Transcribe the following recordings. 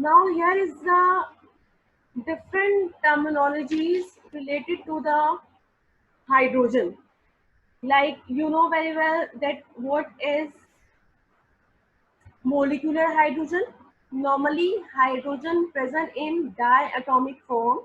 Now here is the different terminologies related to the hydrogen. Like you know very well that what is molecular hydrogen. Normally hydrogen present in diatomic form,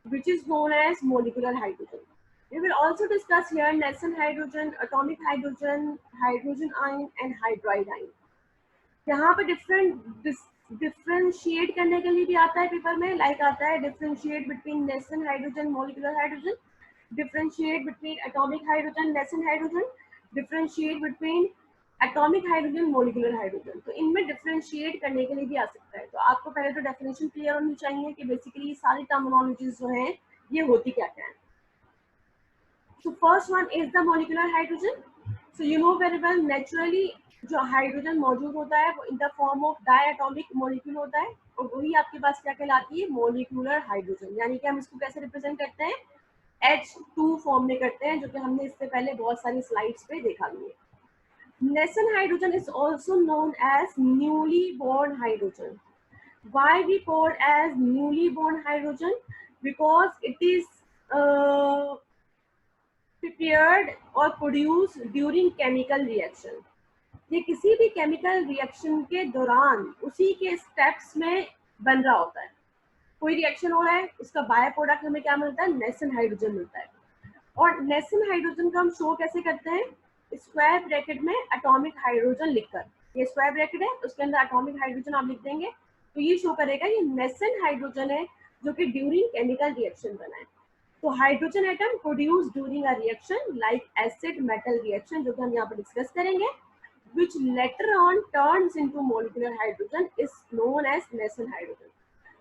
which is known as molecular hydrogen. We will also discuss here nascent hydrogen, atomic hydrogen, hydrogen ion and hydride ion. यहाँ पे differentiate करने के लिए भी आता है paper में, like आता है differentiate between nascent hydrogen, molecular hydrogen, differentiate between atomic hydrogen, nascent hydrogen, differentiate between atomic hydrogen, molecular hydrogen. तो इनमें डिफरेंशिएट करने के लिए भी आ सकता है। तो आपको पहले तो डेफिनेशन क्लियर होनी चाहिए कि बेसिकली सारी टर्मिनोलॉजीज जो हैं ये होती क्या क्या है। So first one is the molecular hydrogen. So you know very well naturally जो हाइड्रोजन मौजूद होता है वो इन the form of diatomic molecule होता है और वही आपके पास क्या कहलाती है, मोलिकुलर हाइड्रोजन। यानी कि हम इसको कैसे रिप्रेजेंट करते हैं, H2 फॉर्म में करते हैं, जो कि हमने इससे पहले बहुत सारी स्लाइड्स पे देखा भी है। Nascent hydrogen is also known as newly born hydrogen. Why we call as newly born hydrogen? Because it is prepared or produced during chemical reaction. ये किसी भी केमिकल रिएक्शन के दौरान उसी के स्टेप्स में बन रहा होता है। कोई रिएक्शन हो रहा है, उसका बाय प्रोडक्ट हमें क्या मिलता है, नेसेंट हाइड्रोजन मिलता है। और नेसेंट हाइड्रोजन का हम शो कैसे करते हैं, स्क्वायर ब्रैकेट में एटॉमिक हाइड्रोजन लिखकर। ये स्क्वायर ब्रैकेट है, उसके अंदर एटॉमिक हाइड्रोजन आप लिख देंगे तो ये शो करेगा ये नेसेंट हाइड्रोजन है जो कि ड्यूरिंग केमिकल रिएक्शन बना है। तो hydrogen atom produce during a reaction like acid metal reaction, जो कि हम यहाँ पर डिस्कस करेंगे, which later on turns into molecular hydrogen is known as nascent hydrogen.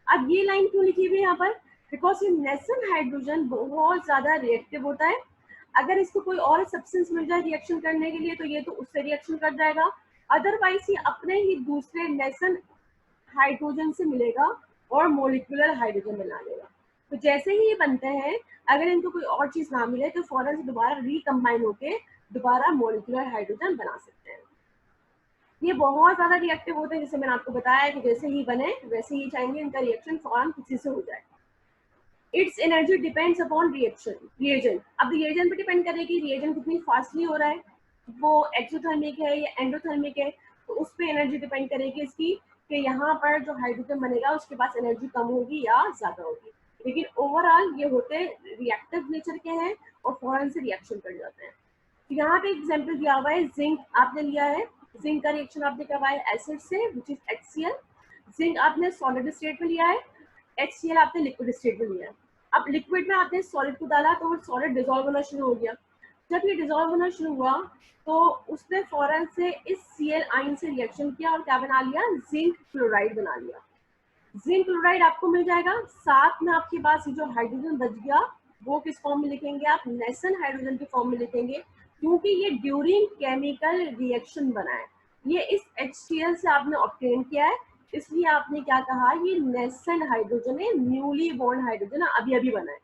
अब ये लाइन क्यों लिखी हुई है यहाँ पर, बिकॉज ये nascent hydrogen बहुत ज्यादा रिएक्टिव होता है। अगर इसको कोई और सब्सटेंस मिल जाए रिएक्शन करने के लिए तो ये तो उससे रिएक्शन कर जाएगा, अदरवाइज ये अपने ही दूसरे nascent हाइड्रोजन से मिलेगा और मोलिकुलर हाइड्रोजन बना लेगा। तो जैसे ही ये बनते हैं, अगर इनको कोई और चीज ना मिले तो फौरन से दोबारा रिकम्बाइन होके दोबारा मोलिकुलर हाइड्रोजन बना सकते हैं। ये बहुत ज्यादा रिएक्टिव होते हैं, जैसे मैंने आपको बताया कि जैसे ही बने वैसे ही चाहेंगे इनका रिएक्शन फौरन किसी से हो जाए। It's energy depends upon reagent. अब रिएजेंट पे डिपेंड करेगी रिएजेंट कितनी फास्टली हो रहा है, वो एक्सोथर्मिक है या एंडोथर्मिक है, तो उस पर एनर्जी डिपेंड करेगी इसकी कि यहाँ पर जो हाइड्रोजन बनेगा उसके पास एनर्जी कम होगी या ज्यादा होगी। लेकिन ओवरऑल ये होते रिएक्टिव नेचर के हैं और फौरन से रिएक्शन कर जाते हैं। यहाँ पे एग्जाम्पल दिया हुआ है, जिंक आपने लिया है, जिंक का रिएक्शन आपने करवाया है एसिड से विच इज HCl। जिंक आपने सॉलिड स्टेट में लिया है, HCl आपने लिक्विड स्टेट में लिया है। अब लिक्विड में आपने सॉलिड को डाला तो वो सॉलिड डिजोल्व होना शुरू हो गया। जब ये डिजोल्व होना शुरू हुआ तो उसने फौरन से इस Cl आयन से रिएक्शन किया और क्या बना लिया, जिंक क्लोराइड बना लिया। जिंक क्लोराइड आपको मिल जाएगा, साथ में आपके पास जो हाइड्रोजन बच गया वो किस फॉर्म में लिखेंगे आप, नेसेंट हाइड्रोजन के फॉर्म में लिखेंगे, क्योंकि ये ड्यूरिंग केमिकल रिएक्शन बना है। ये इस HCl से आपने ऑब्टेन किया है, इसलिए आपने क्या कहा, ये नेसेंट हाइड्रोजन है, न्यूली बॉर्न हाइड्रोजन अभी अभी बना है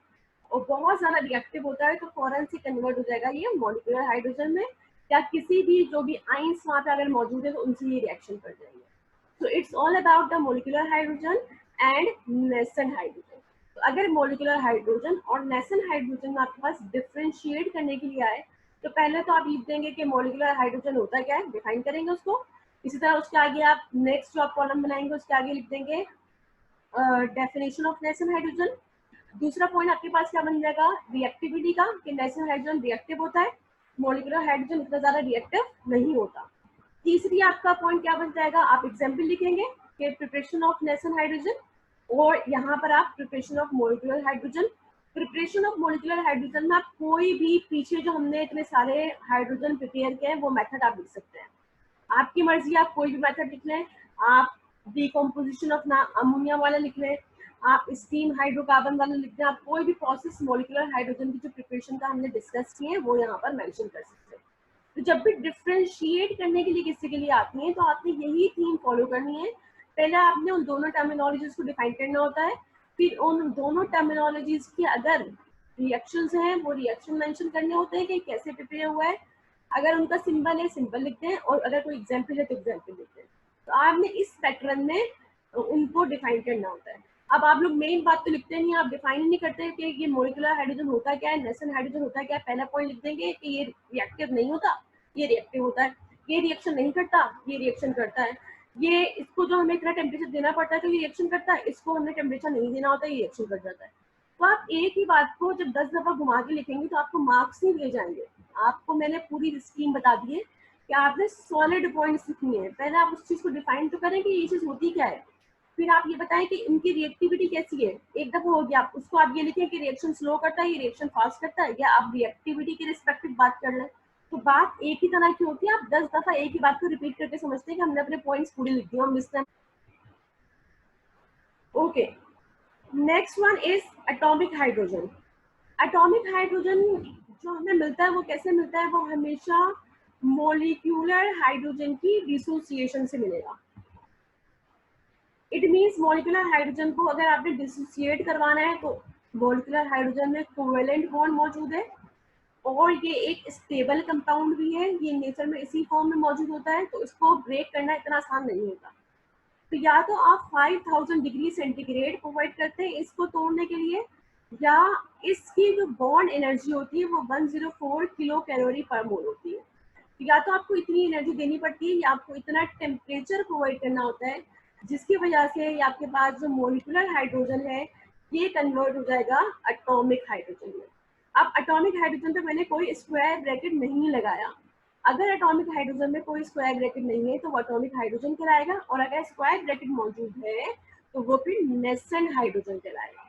और बहुत ज्यादा रिएक्टिव होता है तो फौरन से कन्वर्ट हो जाएगा ये मॉलिक्यूलर हाइड्रोजन में, या किसी भी जो भी आइंस वहां पे अगर मौजूद है तो उनसे ये रिएक्शन कर जाएंगे। So it's all about the molecular hydrogen and nascent hydrogen. तो अगर molecular hydrogen और nascent hydrogen में आपके पास differentiate करने के लिए आए तो पहले तो आप लिख देंगे कि molecular hydrogen होता क्या है, डिफाइन करेंगे उसको। इसी तरह उसके आगे आप नेक्स्ट जो आप कॉलम बनाएंगे उसके आगे लिख देंगे डेफिनेशन ऑफ nascent hydrogen। दूसरा पॉइंट आपके पास क्या बन जाएगा, रिएक्टिविटी का, कि nascent hydrogen रिएक्टिव होता है, molecular hydrogen इतना ज्यादा रिएक्टिव नहीं होता। तीसरी आपका पॉइंट क्या बन जाएगा, आप एग्जाम्पल लिखेंगे कि प्रिपरेशन ऑफ नेसेंट हाइड्रोजन, और यहाँ पर आप preparation of molecular hydrogen. Preparation of molecular hydrogen में आप कोई भी पीछे जो हमने इतने सारे हाइड्रोजन प्रिपेयर किए हैं वो मेथड आप लिख सकते हैं, आपकी मर्जी, आप कोई भी मेथड लिख लें। आप डिकम्पोजिशन ऑफ अमोनिया वाला लिख लें, आप स्टीम हाइड्रोकार्बन वाला लिख लें, आप कोई भी प्रोसेस मोलिकुलर हाइड्रोजन की जो प्रिपरेशन का हमने डिस्कस किए हैं वो यहाँ पर मेंशन कर सकते हैं। तो जब भी डिफ्रेंशिएट करने के लिए किसी के लिए आती है तो आपने यही थीम फॉलो करनी है। पहले आपने उन दोनों टर्मिनोलॉजीज को डिफाइन करना होता है, फिर उन दोनों टर्मिनोलॉजीज के अगर रिएक्शंस हैं वो रिएक्शन मेंशन करने होते हैं कि कैसे प्रिपेयर हुआ है, अगर उनका सिंबल है सिंबल लिखते हैं और अगर कोई एग्जाम्पल है तो एग्जाम्पल लिखते हैं। तो आपने इस पैटर्न में उनको डिफाइन करना होता है। अब आप लोग मेन बात तो लिखते नहीं, आप डिफाइन नहीं करते कि ये मोलिकुलर हाइड्रोजन होता क्या है, नेशन हाइड्रोजन होता क्या है। पहला पॉइंट लिख देंगे कि ये रिएक्टिव नहीं होता, ये रिएक्टिव होता है, ये रिएक्शन नहीं करता, ये रिएक्शन करता है, ये इसको जो हमें इतना टेम्परेचर देना पड़ता है तो ये रिएक्शन करता है, इसको हमें टेम्परेचर नहीं देना होता, ये रिएक्शन कर जाता है। तो आप एक ही बात को जब 10 दफा घुमा के लिखेंगे तो आपको मार्क्स नहीं दिए जाएंगे। आपको मैंने पूरी स्कीम बता दी है कि आपने सॉलिड पॉइंट्स लिखनी है। पहले आप उस चीज को डिफाइन तो करें कि ये चीज होती क्या है, फिर आप ये बताएं कि इनकी रिएक्टिविटी कैसी है। एक दफा हो गया, आप उसको आप ये लिखें कि रिएक्शन स्लो करता है, ये रिएक्शन फास्ट करता है, या आप रिएक्टिविटी के रिस्पेक्टिव बात कर लें। तो बात एक ही तरह की होती है, आप 10 दफा एक ही बात को रिपीट करके समझते हैं कि हमने अपने पॉइंट्स पूरे लिख दिए, हम इसमें। Okay, next one is atomic hydrogen. Atomic hydrogen जो हमें मिलता है वो कैसे मिलता है, वो हमेशा मॉलिक्यूलर हाइड्रोजन की डिसोसिएशन से मिलेगा। इट मीन्स मॉलिक्यूलर हाइड्रोजन को अगर आपने डिसोसिएट करवाना है तो मॉलिक्यूलर हाइड्रोजन में कोवेलेंट बॉन्ड मौजूद है और ये एक स्टेबल कंपाउंड भी है, ये नेचर में इसी फॉर्म में मौजूद होता है, तो इसको ब्रेक करना इतना आसान नहीं होता। तो या तो आप 5000 डिग्री सेंटीग्रेड प्रोवाइड करते हैं इसको तोड़ने के लिए, या इसकी जो बॉन्ड एनर्जी होती है वो 104 किलो कैलोरी पर मोल होती है। तो या तो आपको इतनी एनर्जी देनी पड़ती है या आपको इतना टेम्परेचर प्रोवाइड करना होता है जिसकी वजह से ये आपके पास जो मॉलिक्यूलर हाइड्रोजन है ये कन्वर्ट हो जाएगा एटॉमिक हाइड्रोजन में। अब एटॉमिक हाइड्रोजन पे मैंने कोई स्क्वायर ब्रैकेट नहीं लगाया। अगर एटॉमिक हाइड्रोजन में कोई स्क्वायर ब्रैकेट नहीं है तो वो एटॉमिक हाइड्रोजन कहलाएगा, और अगर स्क्वायर ब्रैकेट मौजूद है तो वो फिर नेसेंट हाइड्रोजन कहलाएगा।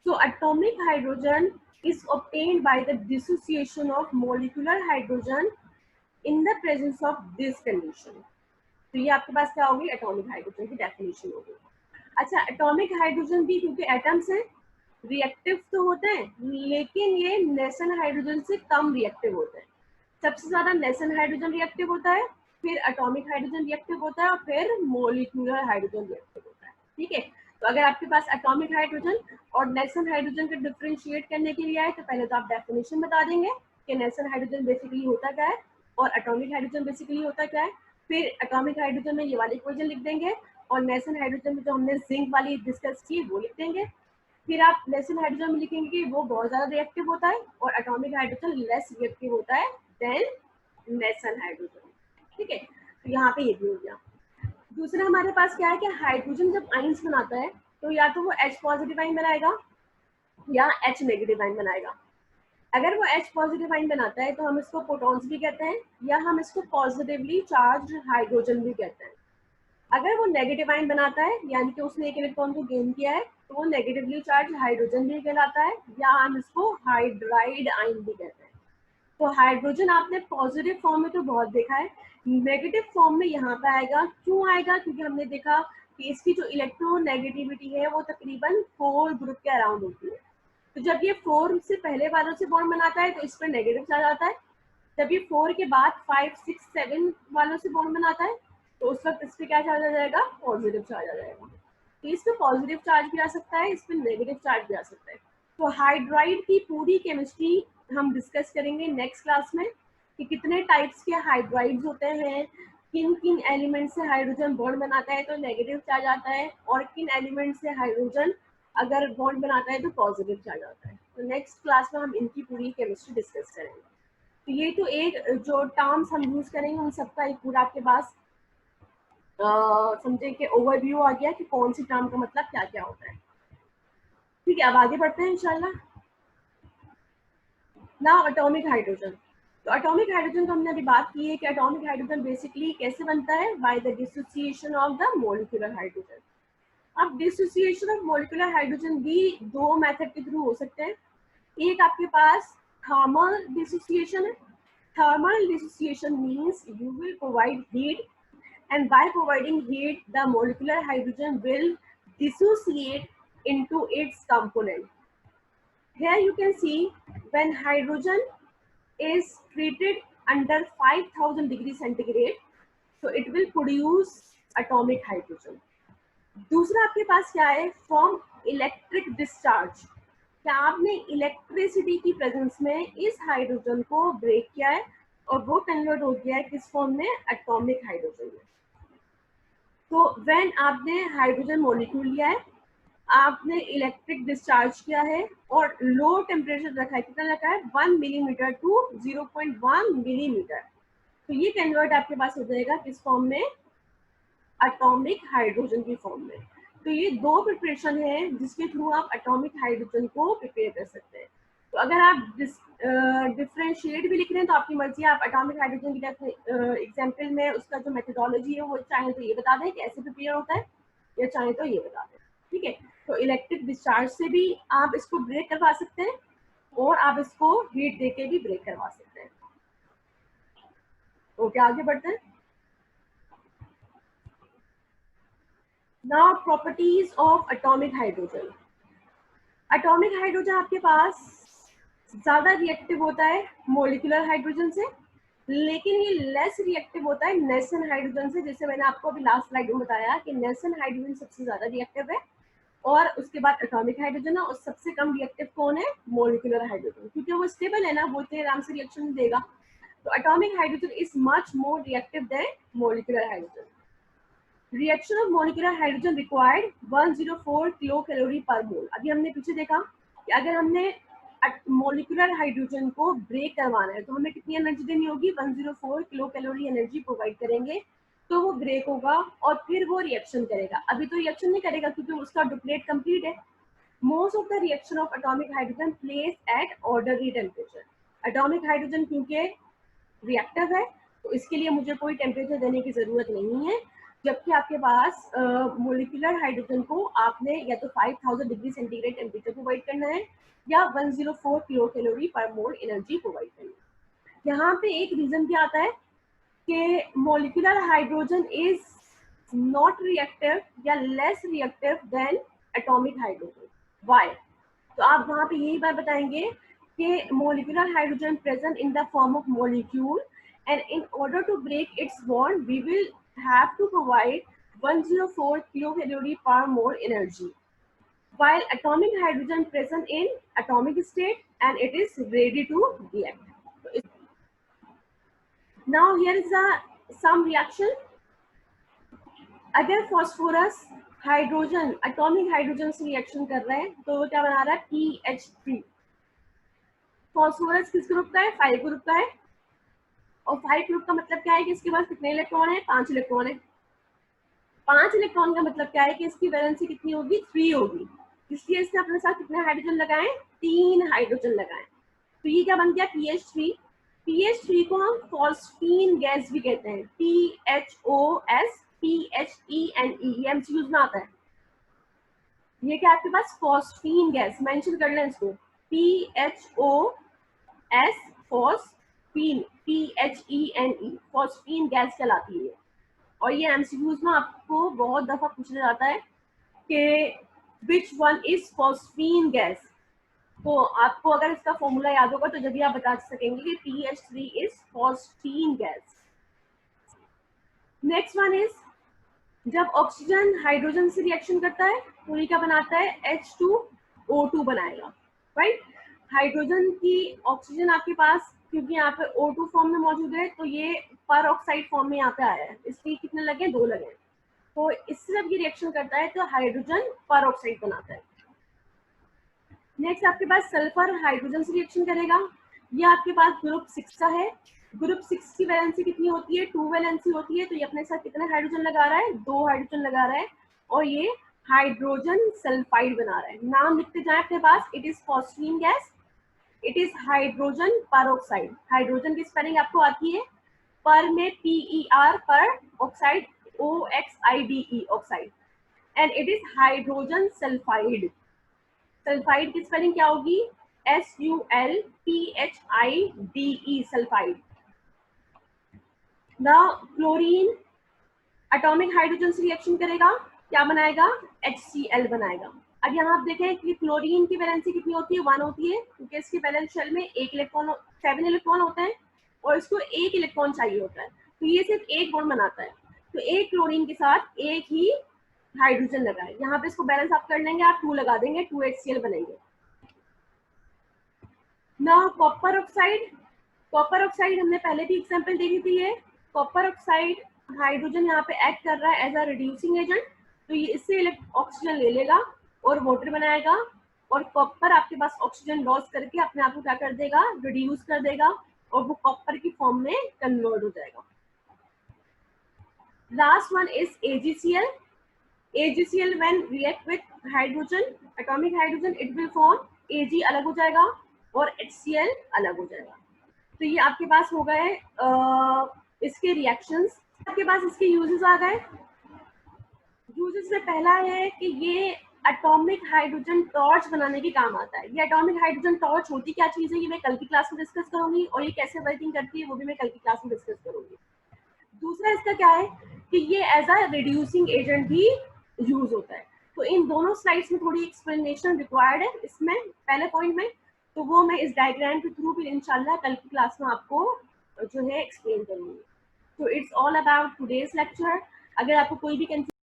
So atomic hydrogen is obtained by the dissociation of molecular hydrogen in the presence of this condition. तो ये आपके पास क्या होगी, एटॉमिक हाइड्रोजन की डेफिनेशन होगी। अच्छा, एटॉमिक हाइड्रोजन भी क्योंकि एटम्स हैं रिएक्टिव तो होते हैं, लेकिन ये नेशन हाइड्रोजन से कम रिएक्टिव होते हैं। सबसे ज्यादा नेशन हाइड्रोजन रिएक्टिव होता है, फिर एटॉमिक हाइड्रोजन रिएक्टिव होता है और फिर मोलिकुलर हाइड्रोजन रिएक्टिव होता है। ठीक है, तो अगर आपके पास एटॉमिक हाइड्रोजन और नेशन हाइड्रोजन को डिफरेंशिएट करने के लिए आए तो पहले तो आप डेफिनेशन बता देंगे कि नेशन हाइड्रोजन बेसिकली होता क्या है और एटॉमिक हाइड्रोजन बेसिकली होता क्या है। फिर एटॉमिक हाइड्रोजन में ये वाली इक्वेशन लिख देंगे और नेशन हाइड्रोजन में जो हमने जिंक वाली डिस्कस की वो लिख देंगे। फिर आप नेशन हाइड्रोजन में लिखेंगे कि वो बहुत ज्यादा रिएक्टिव होता है और एटॉमिक हाइड्रोजन लेस रिएक्टिव होता है देन नेशन हाइड्रोजन। ठीक है, तो यहाँ पे ये भी हो गया। दूसरा हमारे पास क्या है कि हाइड्रोजन जब आइंस बनाता है तो या तो वो H पॉजिटिव आइन बनाएगा या H नेगेटिव आइन बनाएगा। अगर वो H पॉजिटिव आइन बनाता है तो हम इसको प्रोटॉन्स भी कहते हैं या हम इसको पॉजिटिवली चार्ज हाइड्रोजन भी कहते हैं। अगर वो नेगेटिव आइन बनाता है यानी कि उसने एक इलेक्ट्रॉन को गेन किया है तो वो नेगेटिवली चार्ज हाइड्रोजन भी कहलाता है, या हम इसको हाइड्राइड आइन भी कहते हैं। तो हाइड्रोजन आपने पॉजिटिव फॉर्म में तो बहुत देखा है, नेगेटिव फॉर्म में यहाँ पे आएगा। क्यों आएगा, क्योंकि हमने देखा कि इसकी जो इलेक्ट्रोनेगेटिविटी है वो तकरीबन 4 ग्रुप के अराउंड होती है। तो जब ये 4 से पहले वालों से बॉन्ड बनाता है तो इस पर नेगेटिव चार्ज आता है, जब ये 4 के बाद 5, 6, 7 वालों से बॉन्ड बनाता है तो उस वक्त इस पर क्या चार्ज आ जाएगा, पॉजिटिव चार्ज आ जाएगा। तो इस पर पॉजिटिव चार्ज भी आ सकता है, इस पर नेगेटिव चार्ज भी आ सकता है। तो हाइड्राइड की पूरी केमिस्ट्री हम डिस्कस करेंगे नेक्स्ट क्लास में कि कितने टाइप्स के हाइड्राइड्स होते हैं, किन किन एलिमेंट से हाइड्रोजन बॉन्ड बनाता है तो नेगेटिव चार्ज आता है, और किन एलिमेंट से हाइड्रोजन अगर बॉन्ड बनाता है तो पॉजिटिव चार्ज आता है। तो नेक्स्ट क्लास में हम इनकी पूरी केमिस्ट्री डिस्कस करेंगे। तो ये तो एक जो टर्म्स हम यूज करेंगे उन सबका एक पूरा आपके पास समझे कि ओवरव्यू आ गया कि कौन सी टर्म का मतलब क्या क्या होता है। ठीक है, अब आगे बढ़ते हैं इंशाल्लाह। Now atomic hydrogen. तो एटॉमिक हाइड्रोजन को हमने अभी बात की है कि एटॉमिक हाइड्रोजन बेसिकली कैसे बनता है, by the dissociation of the molecular hydrogen. अब डिसोसिएशन ऑफ मॉलिक्यूलर हाइड्रोजन भी दो मेथड के थ्रू हो सकते हैं। एक आपके पास थर्मल डिसोसिएशन है। Thermal dissociation means you will provide heat and by providing heat the molecular hydrogen will dissociate into its component. Here you can see when hydrogen is treated under 5000 degree centigrade, so it will produce atomic hydrogen. दूसरा आपके पास क्या है, from electric discharge. क्या आपने electricity की presence में इस hydrogen को ब्रेक किया है और वो कन्वर्ट हो गया है किस फॉर्म में, एटॉमिक हाइड्रोजन में। तो व्हेन आपने हाइड्रोजन मॉलिक्यूल लिया है, आपने इलेक्ट्रिक डिस्चार्ज किया है और लो टेम्परेचर रखा है, कितना रखा है 1 मिलीमीटर टू 0.1 मिलीमीटर, तो ये कन्वर्ट आपके पास हो जाएगा किस फॉर्म में, एटॉमिक हाइड्रोजन की फॉर्म में। तो ये दो प्रिपरेशन है जिसके थ्रू आप एटॉमिक हाइड्रोजन को प्रिपेयर कर सकते हैं। तो अगर आप डिफरेंशिएट भी लिख रहे हैं तो आपकी मर्जी है, आप एटॉमिक हाइड्रोजन की एग्जाम्पल में उसका जो मेथोडोलॉजी है वो चाहे तो ये बता दें कि ऐसे प्रिपेयर होता है, या चाहे तो ये बता दें, ठीक है। तो इलेक्ट्रिक डिस्चार्ज से भी आप इसको ब्रेक करवा सकते हैं और आप इसको हीट देके भी ब्रेक करवा सकते हैं। ओके, आगे बढ़ते हैं। Now properties of atomic hydrogen. Atomic hydrogen आपके पास ज्यादा रिएक्टिव होता है मोलिकुलर हाइड्रोजन से, लेकिन ये लेस रिएक्टिव होता है नेसन हाइड्रोजन से। जैसे मैंने आपको अभी लास्ट स्लाइड में बताया कि नेसन हाइड्रोजन सबसे ज्यादा रिएक्टिव है और उसके बाद एटॉमिक हाइड्रोजन है, और सबसे कम रिएक्टिव कौन है, मोलिकुलर हाइड्रोजन, क्योंकि वो स्टेबल है ना, वो इतने आराम से रिएक्शन देगा। तो atomic hydrogen is much more reactive than molecular hydrogen. Reaction of molecular hydrogen required 104 kilo calorie पर मोल। अभी हमने पीछे देखा कि अगर हमने मोलिकुलर हाइड्रोजन को ब्रेक करवाना है तो हमें कितनी एनर्जी देनी होगी, 104 किलो कैलोरी एनर्जी प्रोवाइड करेंगे तो वो ब्रेक होगा और फिर वो रिएक्शन करेगा। अभी तो रिएक्शन नहीं करेगा क्योंकि उसका डुप्लेट कंप्लीट है। Most of the reaction of atomic hydrogen place at orderly temperature. Atomic hydrogen क्योंकि रिएक्टिव है तो इसके लिए मुझे कोई टेम्परेचर देने की जरूरत नहीं है, जबकि आपके पास मोलिकुलर हाइड्रोजन को आपने या तो 5000 डिग्री सेंटीग्रेड टेम्परेचर प्रोवाइड करना है या 104 किलो कैलोरी पर मोल एनर्जी प्रोवाइड करनी है। यहाँ पे एक रीजन क्या आता है कि molecular hydrogen is not reactive या less reactive than atomic hydrogen. Why? तो आप वहां पे यही बात बताएंगे कि molecular hydrogen present in the form of molecule and in order to break its bond we will have to provide 104 kilocalorie per mole energy, while atomic hydrogen present in atomic state and it is ready to react. Now here is some reaction. अगर phosphorus hydrogen atomic hydrogen से reaction कर रहा है तो क्या बना रहा है, PH3। फॉस्फोरस किस ग्रुप का है, 5 ग्रुप का है, और 5 ग्रुप का मतलब क्या है कि इसके पास कितने इलेक्ट्रॉन है, 5 इलेक्ट्रॉन है। 5 इलेक्ट्रॉन का मतलब क्या है कि इसकी वैलेंसी कितनी होगी, 3 होगी, इसलिए इसने अपने साथ कितने हाइड्रोजन लगाए, 3 हाइड्रोजन लगाए। तो ये क्या बन गया, PH3। PH3 को हम फॉस्फीन गैस भी कहते हैं, PHOS PHENE, ये एमसीक्यूज में आता है। ये क्या आपके पास फॉस्फीन गैस, मेंशन कर लें इसको, PHOS phosphine PHENE, phosphine gas कहलाती है। और ये एमसीक्यूज में आपको बहुत दफा पूछा जाता है कि which one is phosphine gas. तो आपको अगर इसका फॉर्मूला याद होगा तो जब भी आप बता सकेंगे कि PH3 is phosphine gas. Next one is जब ऑक्सीजन हाइड्रोजन से रिएक्शन करता है तो ये क्या बनाता है, H2O2 बनाएगा, राइट। हाइड्रोजन की ऑक्सीजन आपके पास क्योंकि यहाँ पे O2 फॉर्म में मौजूद है तो ये पर ऑक्साइड फॉर्म में यहाँ पे आया है, इसलिए कितने लगे, 2 लगे। तो इससे जब ये रिएक्शन करता है तो हाइड्रोजन पर ऑक्साइड बनाता है। नेक्स्ट आपके पास सल्फर हाइड्रोजन से रिएक्शन करेगा, ये आपके पास ग्रुप 6 का है। ग्रुप 6 की वैलेंसी कितनी होती है, 2 वैलेंसी होती है, तो ये अपने साथ कितने हाइड्रोजन लगा रहा है, 2 हाइड्रोजन लगा रहा है, और ये हाइड्रोजन सल्फाइड बना रहा है। नाम लिखते जाए अपने पास, it is phosphine gas, it is hydrogen peroxide. Hydrogen की स्पेलिंग आपको आती है, पर में PER per, oxide OXIDE oxide, and it is hydrogen sulphide. Sulphide की स्पेलिंग क्या होगी, SULPHIDE sulphide. Now chlorine atomic hydrogen से रिएक्शन करेगा, क्या बनाएगा, HCl बनाएगा। अब यहाँ आप देखें कि क्लोरीन की वैलेंसी कितनी होती है, 1 होती है, क्योंकि इसके वैलेंस शेल में 7 इलेक्ट्रॉन होते हैं और इसको 1 इलेक्ट्रॉन चाहिए होता है, तो ये सिर्फ एक बॉन्ड बनाता है। तो एक क्लोरीन के साथ एक ही हाइड्रोजन लगाए, यहाँ पे इसको बैलेंस आप कर लेंगे, आप 2 लगा देंगे, 2 HCl बनेंगे। Now copper oxide, copper oxide हमने पहले भी एग्जांपल देखी थी, है कॉपर ऑक्साइड हाइड्रोजन यहाँ पे एक्ट कर रहा है एज अ रिड्यूसिंग एजेंट, तो ये इससे ऑक्सीजन ले लेगा और वाटर बनाएगा, और कॉपर आपके पास ऑक्सीजन लॉस करके अपने आप को क्या कर देगा, रिड्यूस कर देगा, और वो कॉपर की फॉर्म में कन्वर्ट हो जाएगा। Last one is AgCl. AgCl when react with hydrogen, atomic hydrogen, it will form Ag अलग हो जाएगा और HCl अलग हो जाएगा। तो ये आपके पास हो गए इसके रिएक्शंस। आपके पास इसके यूजेस आ गए। यूजेस में पहला है कि ये एटॉमिक हाइड्रोजन टॉर्च बनाने के काम आता है। ये एटॉमिक हाइड्रोजन टॉर्च होती क्या चीज है, ये मैं कल की क्लास में डिस्कस करूंगी, और ये कैसे वर्किंग करती है वो भी मैं कल की क्लास में डिस्कस करूंगी। दूसरा इसका क्या है कि ये एज अ रिड्यूसिंग एजेंट भी यूज होता है। तो इन दोनों स्लाइड्स में थोड़ी एक्सप्लेनेशन रिक्वायर्ड है इसमें पहले पॉइंट में, तो वो मैं इस डायग्राम के थ्रू फिर इंशाल्लाह कल की क्लास में आपको जो है एक्सप्लेन करूंगी। तो it's all about today's lecture. अगर आपको कोई भी